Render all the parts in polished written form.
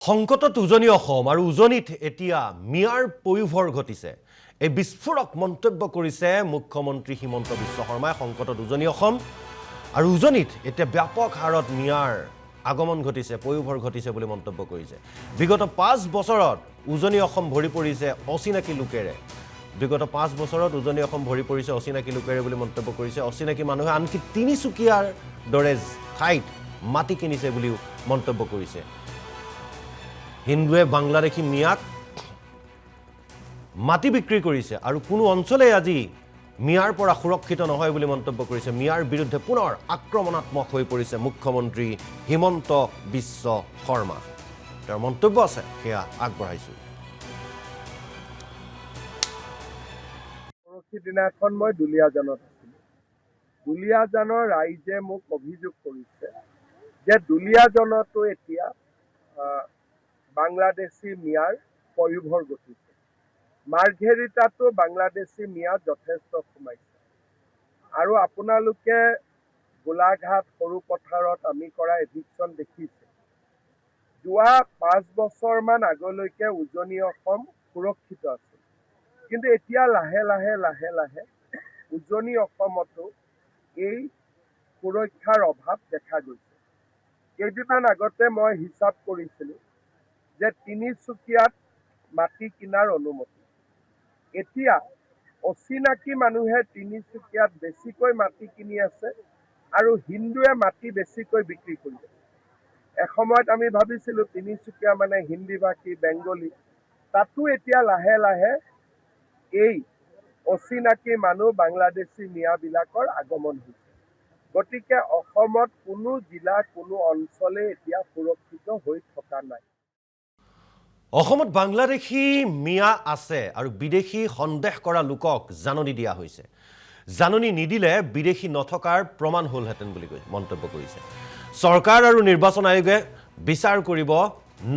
সংকটত উজনি অসম আৰু উজনিত এতিয়া মিয়াৰ পয়োভৰ ঘটিছে। এই বিস্ফোৰক মন্তব্য কৰিছে মুখ্যমন্ত্ৰী হিমন্ত বিশ্ব শৰ্মাই। সংকটত উজনি অসম আৰু উজনিত এতিয়া ব্যাপক হাৰত মিয়াৰ আগমন ঘটিছে, পয়োভৰ ঘটিছে বুলি মন্তব্য কৰিছে। বিগত ৫ বছৰত উজনি অসম ভৰি পৰিছে অচিনাকি লোকেৰে। বিগত ৫ বছৰত উজনি অসম ভৰি পৰিছে অচিনাকি লোকেৰে বুলি মন্তব্য কৰিছে। অচিনাকি মানুহে আনকি তিনিচুকীয়াৰ দৰে ঠাইত মাটি কিনিছে বুলিও মন্তব্য কৰিছে। হিন্দুৱে বাংলাদেশী মিয়াক মাটি বিক্ৰী কৰিছে আৰু কোনো অঞ্চলে আজি মিয়াৰ পৰা সুৰক্ষিত নহয় বুলি মন্তব্য কৰিছে। মিয়াৰ বিৰুদ্ধে পুনৰ আক্ৰমণাত্মক হৈ পৰিছে মুখ্যমন্ত্ৰী হিমন্ত বিশ্ব শৰ্মা। তেওঁৰ মন্তব্য আছে, সেয়া আগবঢ়াইছো। পৰহি দিনাখন মই দুলীয়াজানত আছিলোঁ। দুলীয়াজানৰ ৰাইজে মোক অভিযোগ কৰিছে যে দুলীয়াজানতো এতিয়া বাংলাদেশী মিয়াৰ পয়োভৰ ঘটিছে। মাৰ্ঘেৰিটাতো বাংলাদেশী মিয়া যথেষ্ট সোমাইছে। আৰু আপোনালোকে গোলাঘাট সৰু পথাৰত আমি কৰা এভিকশ্যন দেখিছে। যোৱা ৫ বছৰমান আগলৈকে উজনি অসম সুৰক্ষিত আছিল, কিন্তু এতিয়া লাহে লাহে উজনি অসমতো এই সুৰক্ষাৰ অভাৱ দেখা গৈছে। কেইদিনমান আগতে মই হিচাপ কৰিছিলোঁ যে তিনিচুকীয়াত মাটি কিনাৰ অনুমতি। এতিয়া অচিনাকি মানুহে তিনিচুকীয়াত বেছিকৈ মাটি কিনি আছে আৰু হিন্দুৱে মাটি বেছিকৈ বিক্ৰী কৰি আছে। এসময়ত আমি ভাবিছিলোঁ তিনিচুকীয়া মানে হিন্দী ভাষী, বেংগলী। তাতো এতিয়া লাহে লাহে এই অচিনাকি মানুহ বাংলাদেশী মিয়াবিলাকৰ আগমন হৈছে। গতিকে অসমত কোনো জিলা, কোনো অঞ্চলে এতিয়া সুৰক্ষিত হৈ থকা নাই। অসমত বাংলাদেশী মিয়া আছে আৰু বিদেশী সন্দেহ কৰা লোকক জাননী দিয়া হৈছে। জাননী নিদিলে বিদেশী নথকাৰ প্ৰমাণ হ'লহেঁতেন বুলি মন্তব্য কৰিছে। চৰকাৰ আৰু নিৰ্বাচন আয়োগে বিচাৰ কৰিব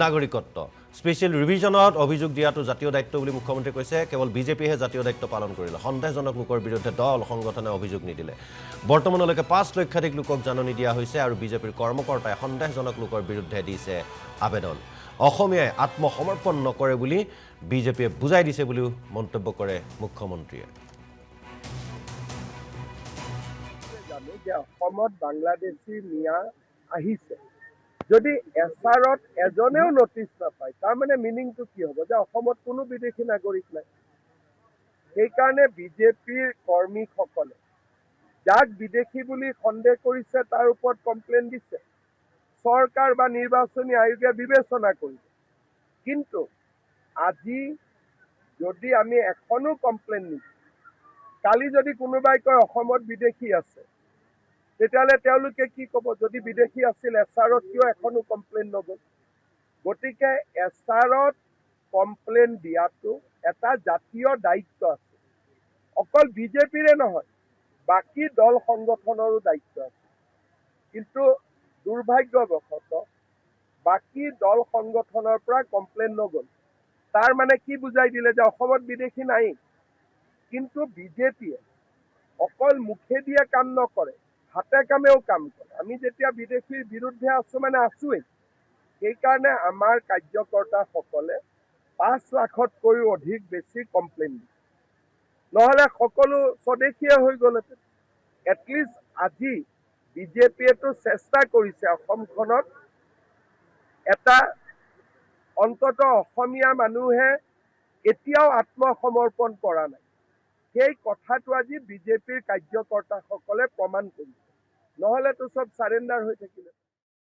নাগৰিকত্ব। স্পেচিয়েল ৰিভিজনত অভিযোগ দিয়াটো জাতীয় দায়িত্ব বুলি মুখ্যমন্ত্ৰীয়ে কৈছে। কেৱল বিজেপিয়েহে জাতীয় দায়িত্ব পালন কৰিলে। সন্দেহজনক লোকৰ বিৰুদ্ধে দল সংগঠনে অভিযোগ নিদিলে। বৰ্তমানলৈকে ৫ লক্ষাধিক লোকক জাননী দিয়া হৈছে আৰু বিজেপিৰ কৰ্মকৰ্তাই সন্দেহজনক লোকৰ বিৰুদ্ধে দিছে আবেদন। অসমীয়াই আত্মসমৰ্পণ নকৰে বুলি বিজেপিয়ে বুজাই দিছে বুলিও মন্তব্য কৰে মুখ্যমন্ত্ৰীয়ে। জানো যে অসমত বাংলাদেশী মিয়া আহিছে। যদি এছাৰত এজনেও নটিচ নাপায়, তাৰমানে মিনিংটো কি হ'ব? যে অসমত কোনো বিদেশী নাগৰিক নাই। সেইকাৰণে বিজেপিৰ কৰ্মীসকলে যাক বিদেশী বুলি সন্দেহ কৰিছে তাৰ ওপৰত কমপ্লেইন দিছে। চৰকাৰ বা নিৰ্বাচনী আয়োগে বিবেচনা কৰিব। কিন্তু আজি যদি আমি এখনো কমপ্লেইন নিদিওঁ, কালি যদি কোনোবাই কয় অসমত বিদেশী আছে, তেতিয়াহ'লে তেওঁলোকে কি ক'ব? যদি বিদেশী আছিল এছাৰত কিয় এখনো কমপ্লেইন নগ'ল? গতিকে এছাৰত কমপ্লেইন দিয়াটো এটা জাতীয় দায়িত্ব আছে। অকল বিজেপিৰে নহয়, বাকী দল সংগঠনৰো দায়িত্ব আছে। কিন্তু দুৰ্ভাগ্যবশতঃ বাকী দল সংগঠনৰ পৰা কমপ্লেইন নগ'ল। তাৰ মানে কি বুজাই দিলে? যে অসমত বিদেশী নাই। কিন্তু বিজেপিয়ে অকল মুখেদিয়ে কাম নকৰে, হাতে কামেও কাম কৰে। আমি যেতিয়া বিদেশীৰ বিৰুদ্ধে আছো মানে আছোৱেই। সেইকাৰণে আমাৰ কাৰ্যকৰ্তাসকলে ৫ লাখতকৈও অধিক বেছি কমপ্লেইন দিছে। নহ'লে সকলো স্বদেশীয়ে হৈ গ'লহেঁতেন। এটলিষ্ট আজি বিজেপিয়েতো চেষ্টা কৰিছে অসমখনত এটা অন্ততঃ অসমীয়া মানুহে এতিয়াও আত্মসমৰ্পণ কৰা নাই, সেই কথাটো আজি বিজেপিৰ কাৰ্যকৰ্তাসকলে প্ৰমাণ কৰিছে। নহ'লেতো চব চাৰেণ্ডাৰ হৈ থাকিলে।